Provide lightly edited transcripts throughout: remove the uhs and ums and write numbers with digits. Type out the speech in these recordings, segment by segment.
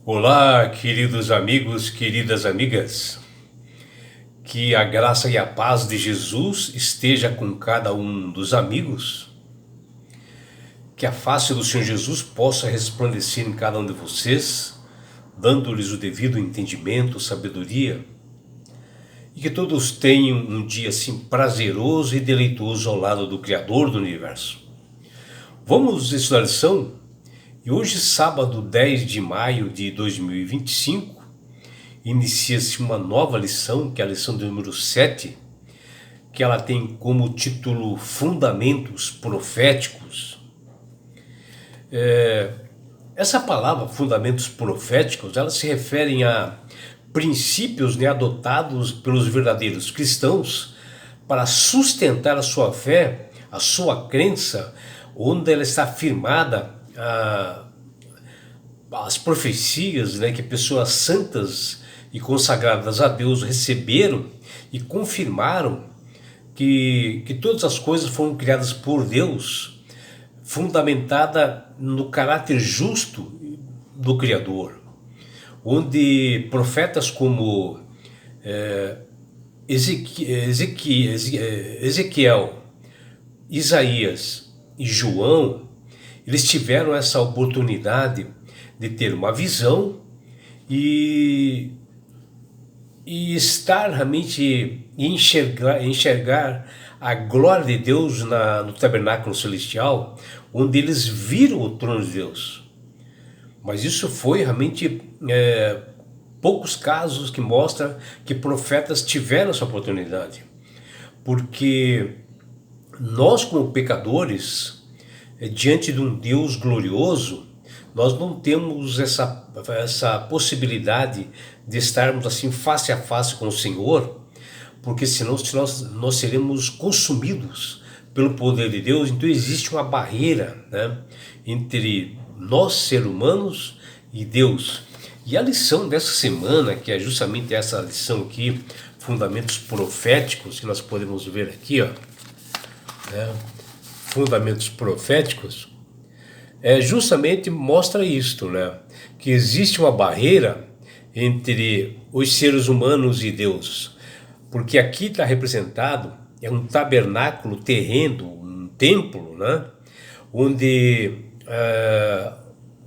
Olá, queridos amigos, queridas amigas. Que a graça e a paz de Jesus esteja com cada um dos amigos. Que a face do Senhor Jesus possa resplandecer em cada um de vocês, dando-lhes o devido entendimento, sabedoria. E que todos tenham um dia assim prazeroso e deleitoso ao lado do Criador do Universo. Vamos estudar a lição? E hoje, sábado 10 de maio de 2025, inicia-se uma nova lição, que é a lição de número 7, que ela tem como título Fundamentos Proféticos. Essa palavra, fundamentos proféticos, ela se refere a princípios adotados pelos verdadeiros cristãos para sustentar a sua fé, a sua crença, onde ela está firmada as profecias que pessoas santas e consagradas a Deus receberam e confirmaram que todas as coisas foram criadas por Deus, fundamentada no caráter justo do Criador, onde profetas como Ezequiel, Isaías e João, eles tiveram essa oportunidade de ter uma visão e estar realmente enxergar a glória de Deus no tabernáculo celestial, onde eles viram o trono de Deus. Mas isso foi realmente poucos casos que mostram que profetas tiveram essa oportunidade, porque nós, como pecadores, diante de um Deus glorioso, nós não temos essa possibilidade de estarmos assim face a face com o Senhor, porque senão nós seremos consumidos pelo poder de Deus. Então existe uma barreira entre nós, seres humanos, e Deus. E a lição dessa semana, que é justamente essa lição aqui, fundamentos proféticos, que nós podemos ver aqui, fundamentos proféticos, justamente mostra isto, que existe uma barreira entre os seres humanos e Deus, porque aqui está representado um tabernáculo terreno, um templo, onde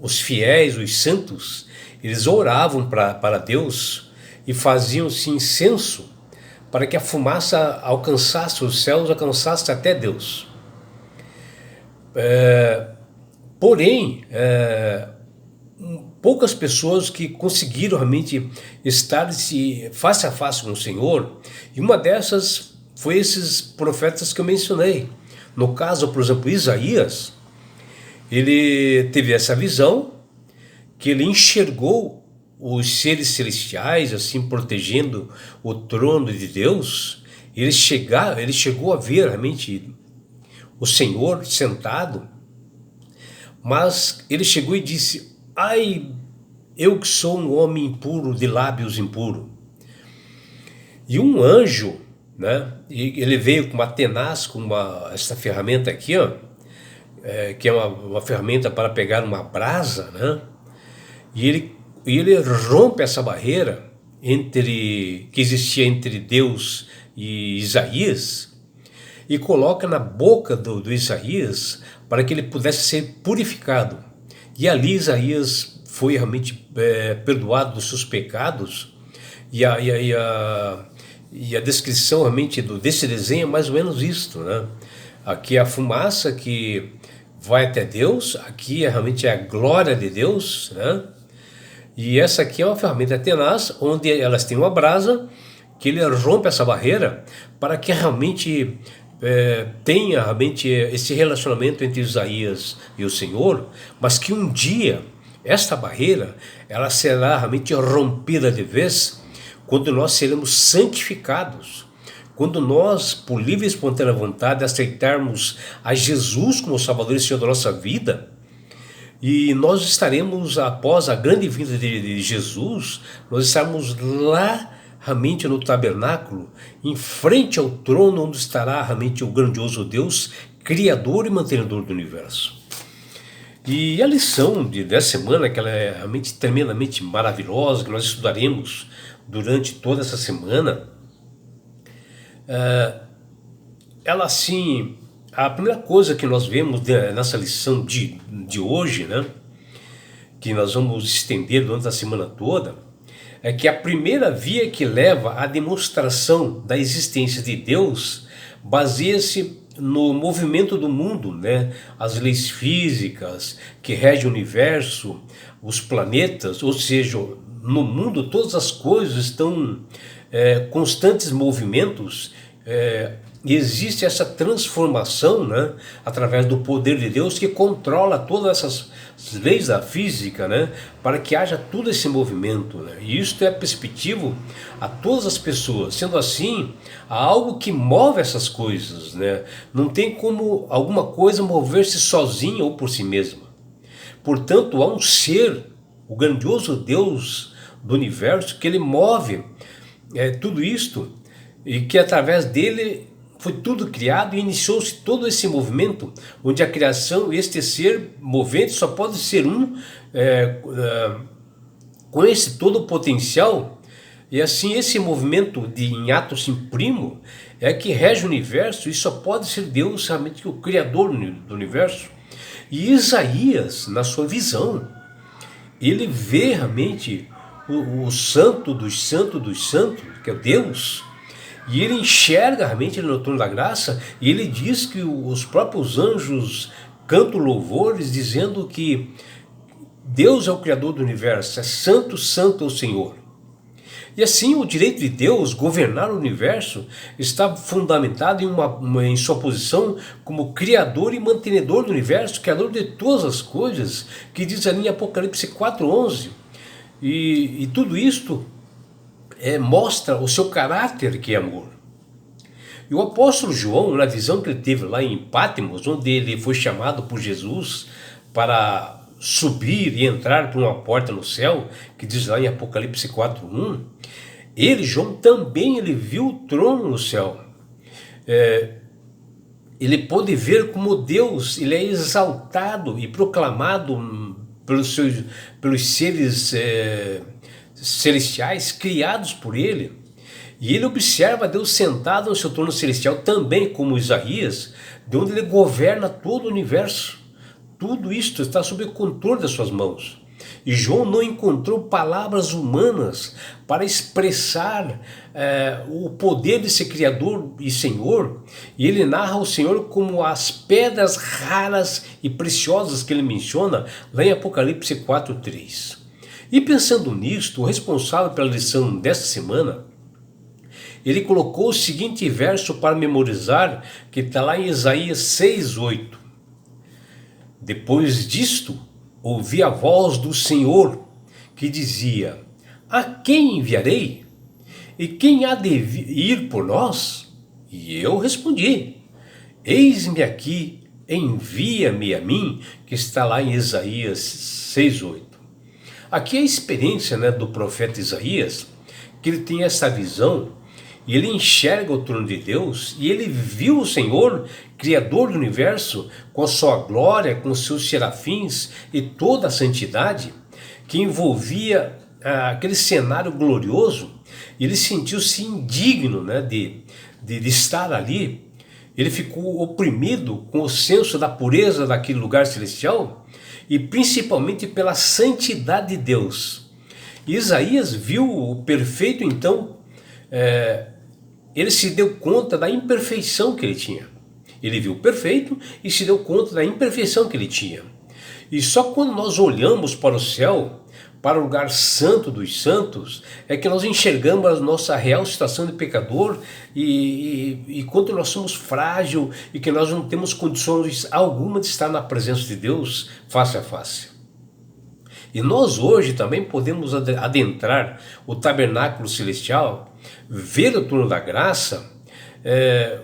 os fiéis, os santos, eles oravam para Deus e faziam-se incenso para que a fumaça alcançasse os céus, alcançasse até Deus. Porém, poucas pessoas que conseguiram realmente estar face a face com o Senhor, e uma dessas foi esses profetas que eu mencionei. No caso, por exemplo, Isaías, ele teve essa visão, que ele enxergou os seres celestiais assim protegendo o trono de Deus. Ele chegou a ver realmente o Senhor sentado, mas ele chegou e disse: ai, eu que sou um homem impuro, de lábios impuros. E um anjo, ele veio com uma tenaz, com essa ferramenta aqui, que é uma ferramenta para pegar uma brasa, e ele rompe essa barreira que existia entre Deus e Isaías, e coloca na boca do Isaías para que ele pudesse ser purificado. E ali Isaías foi realmente perdoado dos seus pecados, e a descrição realmente desse desenho é mais ou menos isto, Aqui é a fumaça que vai até Deus, aqui realmente é a glória de Deus, E essa aqui é uma ferramenta tenaz, onde elas têm uma brasa, que ele rompe essa barreira para que realmente tenha realmente esse relacionamento entre Isaías e o Senhor, mas que um dia esta barreira ela será realmente rompida de vez, quando nós seremos santificados, quando nós, por livre e espontânea vontade, aceitarmos a Jesus como Salvador e Senhor da nossa vida. E nós estaremos, após a grande vinda de Jesus, nós estaremos lá realmente no tabernáculo, em frente ao trono onde estará realmente o grandioso Deus, Criador e mantenedor do universo. E a lição dessa semana, que ela é realmente tremendamente maravilhosa, que nós estudaremos durante toda essa semana, ela assim, a primeira coisa que nós vemos nessa lição de hoje, né, que nós vamos estender durante a semana toda, é que a primeira via que leva à demonstração da existência de Deus baseia-se no movimento do mundo, né? As leis físicas que regem o universo, os planetas, ou seja, no mundo todas as coisas estão constantes movimentos, e existe essa transformação, né, através do poder de Deus que controla todas essas leis da física, né, para que haja todo esse movimento, né? E isto é perceptível a todas as pessoas. Sendo assim, há algo que move essas coisas, né? Não tem como alguma coisa mover-se sozinha ou por si mesma. Portanto, há um ser, o grandioso Deus do universo, que ele move tudo isto, e que através dele foi tudo criado e iniciou-se todo esse movimento, onde a criação, este ser movente, só pode ser com esse todo o potencial. E assim, esse movimento em ato primo é que rege o universo, e só pode ser Deus realmente o Criador do universo. E Isaías, na sua visão, ele vê realmente o santo dos santos, que é Deus. E ele enxerga realmente no trono da graça, e ele diz que os próprios anjos cantam louvores, dizendo que Deus é o Criador do universo, é santo, santo é o Senhor. E assim, o direito de Deus governar o universo está fundamentado em sua posição como Criador e mantenedor do universo, Criador de todas as coisas, que diz ali em Apocalipse 4:11. E tudo isto mostra o seu caráter, que é amor. E o apóstolo João, na visão que ele teve lá em Patmos, onde ele foi chamado por Jesus para subir e entrar por uma porta no céu, que diz lá em Apocalipse 4:1, João também ele viu o trono no céu. Ele pôde ver como Deus ele é exaltado e proclamado pelos seres celestiais criados por ele. E ele observa Deus sentado no seu trono celestial, também como Isaías, de onde ele governa todo o universo. Tudo isto está sob o controle das suas mãos. E João não encontrou palavras humanas para expressar o poder desse Criador e Senhor. E ele narra o Senhor como as pedras raras e preciosas que ele menciona lá em Apocalipse 4:3. E pensando nisto, o responsável pela lição desta semana, ele colocou o seguinte verso para memorizar, que está lá em Isaías 6:8. Depois disto, ouvi a voz do Senhor, que dizia: a quem enviarei? E quem há de ir por nós? E eu respondi: eis-me aqui, envia-me a mim, que está lá em Isaías 6:8. Aqui é a experiência, né, do profeta Isaías, que ele tem essa visão, e ele enxerga o trono de Deus, e ele viu o Senhor, Criador do universo, com a sua glória, com os seus serafins e toda a santidade, que envolvia aquele cenário glorioso. E ele sentiu-se indigno, né, de estar ali. Ele ficou oprimido com o senso da pureza daquele lugar celestial, e principalmente pela santidade de Deus. E Isaías viu o perfeito, então, ele se deu conta da imperfeição que ele tinha. Ele viu o perfeito e se deu conta da imperfeição que ele tinha. E só quando nós olhamos para o céu, para o lugar santo dos santos, é que nós enxergamos a nossa real situação de pecador e quanto nós somos frágeis e que nós não temos condições alguma de estar na presença de Deus face a face. E nós hoje também podemos adentrar o tabernáculo celestial, ver o trono da graça,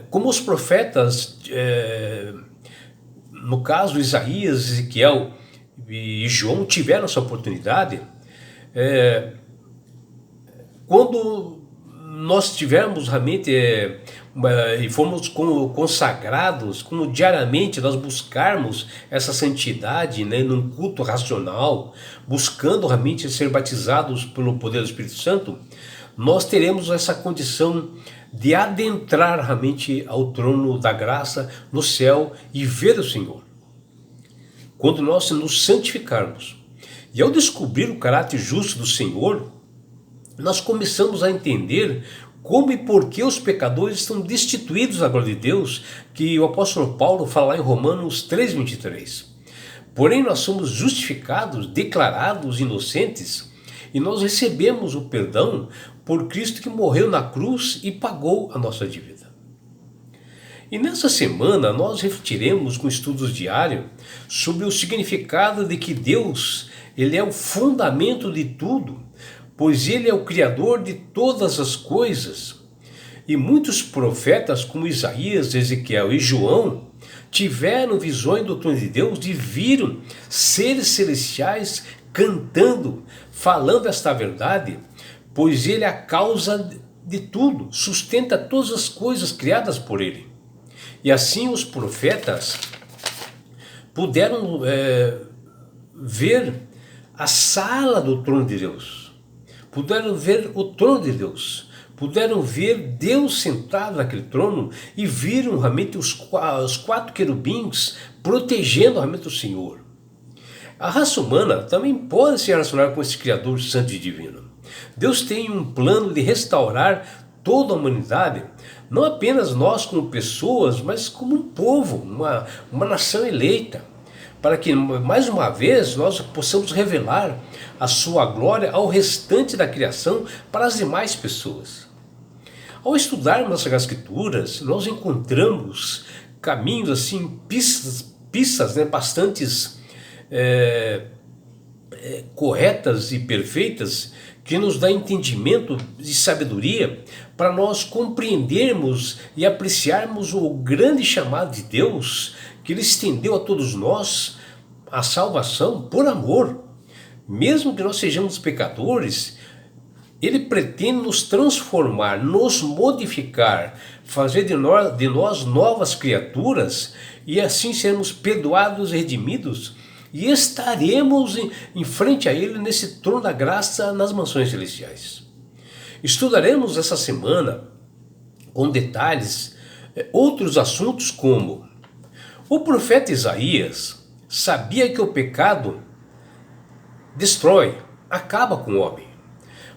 como os profetas, no caso Isaías, Ezequiel e João, tiveram essa oportunidade. Quando nós tivermos realmente e fomos consagrados, como diariamente nós buscarmos essa santidade, né, num culto racional, buscando realmente ser batizados pelo poder do Espírito Santo, nós teremos essa condição de adentrar realmente ao trono da graça no céu e ver o Senhor. Quando nós nos santificarmos, e ao descobrir o caráter justo do Senhor, nós começamos a entender como e por que os pecadores estão destituídos da glória de Deus, que o apóstolo Paulo fala lá em Romanos 3:23. Porém nós somos justificados, declarados inocentes, e nós recebemos o perdão por Cristo que morreu na cruz e pagou a nossa dívida. E nessa semana nós refletiremos com estudos diários sobre o significado de que Deus, Ele é o fundamento de tudo, pois Ele é o Criador de todas as coisas. E muitos profetas como Isaías, Ezequiel e João tiveram visões do trono de Deus e viram seres celestiais cantando, falando esta verdade, pois Ele é a causa de tudo, sustenta todas as coisas criadas por Ele. E assim os profetas puderam ver a sala do trono de Deus, puderam ver o trono de Deus, puderam ver Deus sentado naquele trono e viram realmente os 4 querubins protegendo realmente o Senhor. A raça humana também pode se relacionar com esse Criador Santo e Divino. Deus tem um plano de restaurar toda a humanidade, não apenas nós como pessoas, mas como um povo, uma nação eleita, para que mais uma vez nós possamos revelar a sua glória ao restante da criação para as demais pessoas. Ao estudarmos as Sagradas Escrituras, nós encontramos caminhos assim, pistas né, bastantes corretas e perfeitas, que nos dá entendimento e sabedoria para nós compreendermos e apreciarmos o grande chamado de Deus, que Ele estendeu a todos nós a salvação por amor. Mesmo que nós sejamos pecadores, Ele pretende nos transformar, nos modificar, fazer de nós novas criaturas e assim sermos perdoados e redimidos. E estaremos em frente a Ele nesse trono da graça nas mansões celestiais. Estudaremos essa semana com detalhes outros assuntos como: o profeta Isaías sabia que o pecado destrói, acaba com o homem,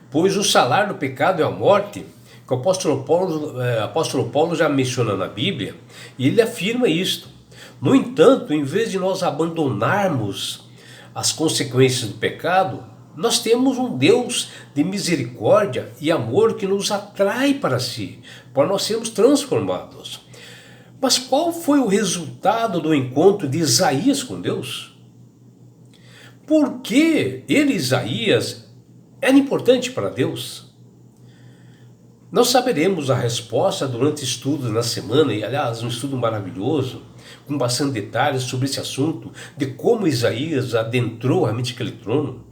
pois o salário do pecado é a morte, que o apóstolo Paulo já menciona na Bíblia, e ele afirma isto. No entanto, em vez de nós abandonarmos as consequências do pecado, nós temos um Deus de misericórdia e amor que nos atrai para si, para nós sermos transformados. Mas qual foi o resultado do encontro de Isaías com Deus? Por que ele, Isaías, era importante para Deus? Nós saberemos a resposta durante estudos na semana, e aliás, um estudo maravilhoso, com bastante detalhes sobre esse assunto, de como Isaías adentrou realmente aquele trono.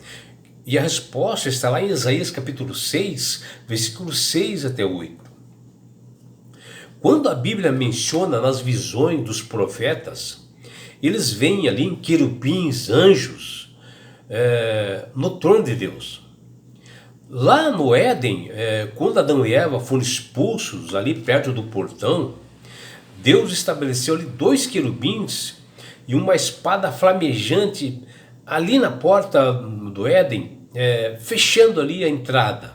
E a resposta está lá em Isaías capítulo 6, versículos 6 até 8. Quando a Bíblia menciona nas visões dos profetas, eles veem ali em querubins, anjos, no trono de Deus. Lá no Éden, quando Adão e Eva foram expulsos ali perto do portão, Deus estabeleceu ali 2 querubins e uma espada flamejante ali na porta do Éden, fechando ali a entrada.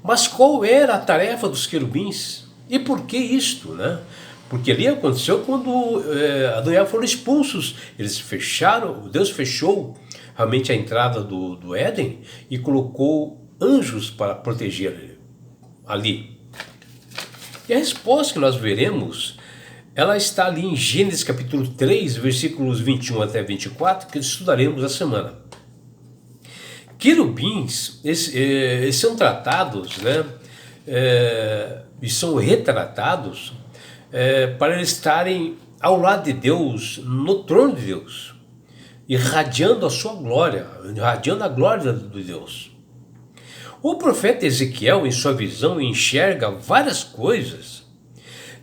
Mas qual era a tarefa dos querubins? E por que isto, né? Porque ali aconteceu quando Adão e Eva foram expulsos. Eles fecharam, Deus fechou realmente a entrada do Éden e colocou anjos para proteger ali. E a resposta que nós veremos, ela está ali em Gênesis capítulo 3, versículos 21 até 24, que estudaremos essa semana. Querubins, eles são tratados, né, e são retratados para eles estarem ao lado de Deus, no trono de Deus, irradiando a sua glória, irradiando a glória de Deus. O profeta Ezequiel, em sua visão, enxerga várias coisas.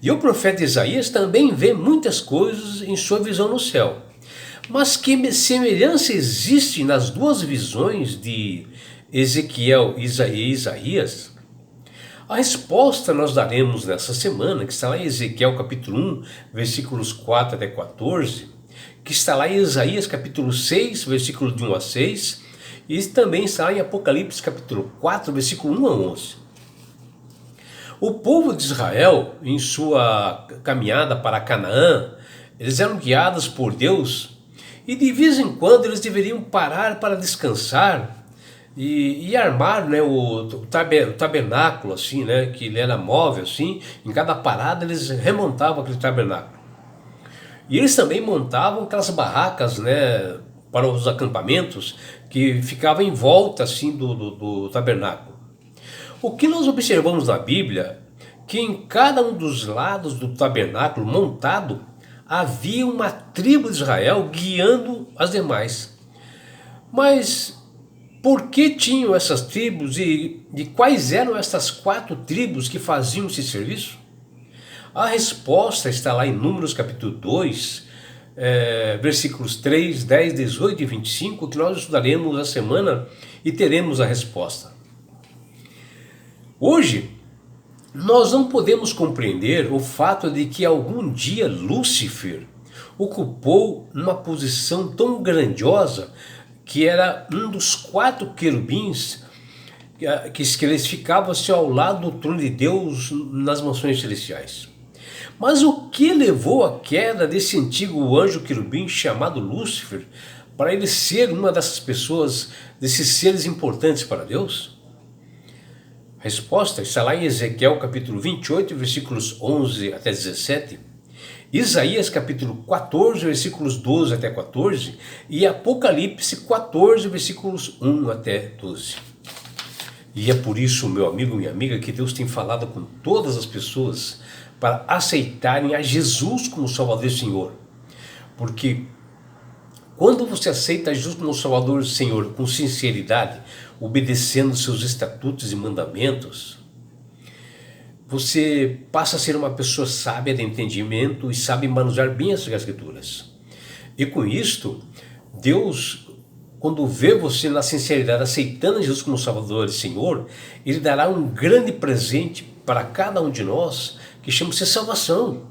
E o profeta Isaías também vê muitas coisas em sua visão no céu. Mas que semelhança existe nas duas visões de Ezequiel e Isaías? A resposta nós daremos nessa semana, que está lá em Ezequiel capítulo 1, versículos 4 até 14, que está lá em Isaías capítulo 6, versículo de 1 a 6, e também está em Apocalipse capítulo 4, versículo 1 a 11. O povo de Israel, em sua caminhada para Canaã, eles eram guiados por Deus e de vez em quando eles deveriam parar para descansar e armar, né, o tabernáculo, assim, né, que ele era móvel, assim. Em cada parada eles remontavam aquele tabernáculo. E eles também montavam aquelas barracas, né, para os acampamentos que ficavam em volta assim do tabernáculo. O que nós observamos na Bíblia, que em cada um dos lados do tabernáculo montado, havia uma tribo de Israel guiando as demais. Mas por que tinham essas tribos e quais eram essas 4 tribos que faziam esse serviço? A resposta está lá em Números capítulo 2, versículos 3, 10, 18 e 25, que nós estudaremos a semana e teremos a resposta. Hoje, nós não podemos compreender o fato de que algum dia Lúcifer ocupou uma posição tão grandiosa que era um dos 4 querubins que eles ficavam assim ao lado do trono de Deus nas mansões celestiais. Mas o que levou à queda desse antigo anjo querubim chamado Lúcifer para ele ser uma dessas pessoas, desses seres importantes para Deus? A resposta está lá em Ezequiel capítulo 28, versículos 11 até 17, Isaías capítulo 14, versículos 12 até 14 e Apocalipse 14, versículos 1 até 12. E é por isso, meu amigo, minha amiga, que Deus tem falado com todas as pessoas para aceitarem a Jesus como Salvador e Senhor. Porque quando você aceita Jesus como Salvador e Senhor com sinceridade, obedecendo seus estatutos e mandamentos, você passa a ser uma pessoa sábia de entendimento e sabe manusear bem as Escrituras. E com isto, Deus, quando vê você na sinceridade aceitando Jesus como Salvador e Senhor, Ele dará um grande presente para cada um de nós que chama-se salvação.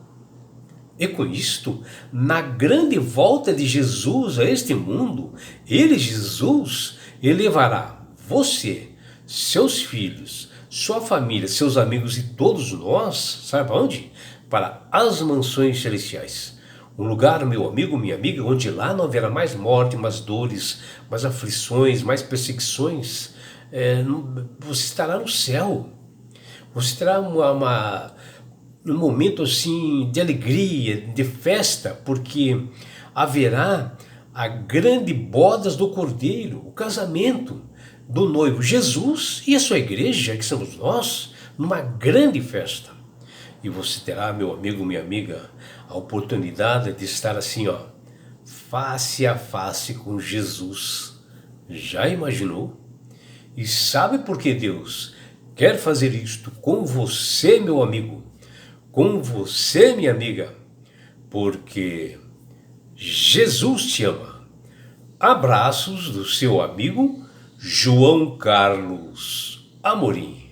E com isto, na grande volta de Jesus a este mundo, Ele, Jesus, elevará você, seus filhos, sua família, seus amigos e todos nós, sabe para onde? Para as mansões celestiais. Um lugar, meu amigo, minha amiga, onde lá não haverá mais morte, mais dores, mais aflições, mais perseguições. Você estará no céu. Você terá um momento assim de alegria, de festa, porque haverá a grande bodas do Cordeiro, o casamento do noivo Jesus e a sua igreja, que somos nós, numa grande festa. E você terá, meu amigo, minha amiga, a oportunidade de estar assim, ó, face a face com Jesus. Já imaginou? E sabe por que Deus quer fazer isto com você, meu amigo, com você, minha amiga? Porque Jesus te ama. Abraços do seu amigo João Carlos Amorim.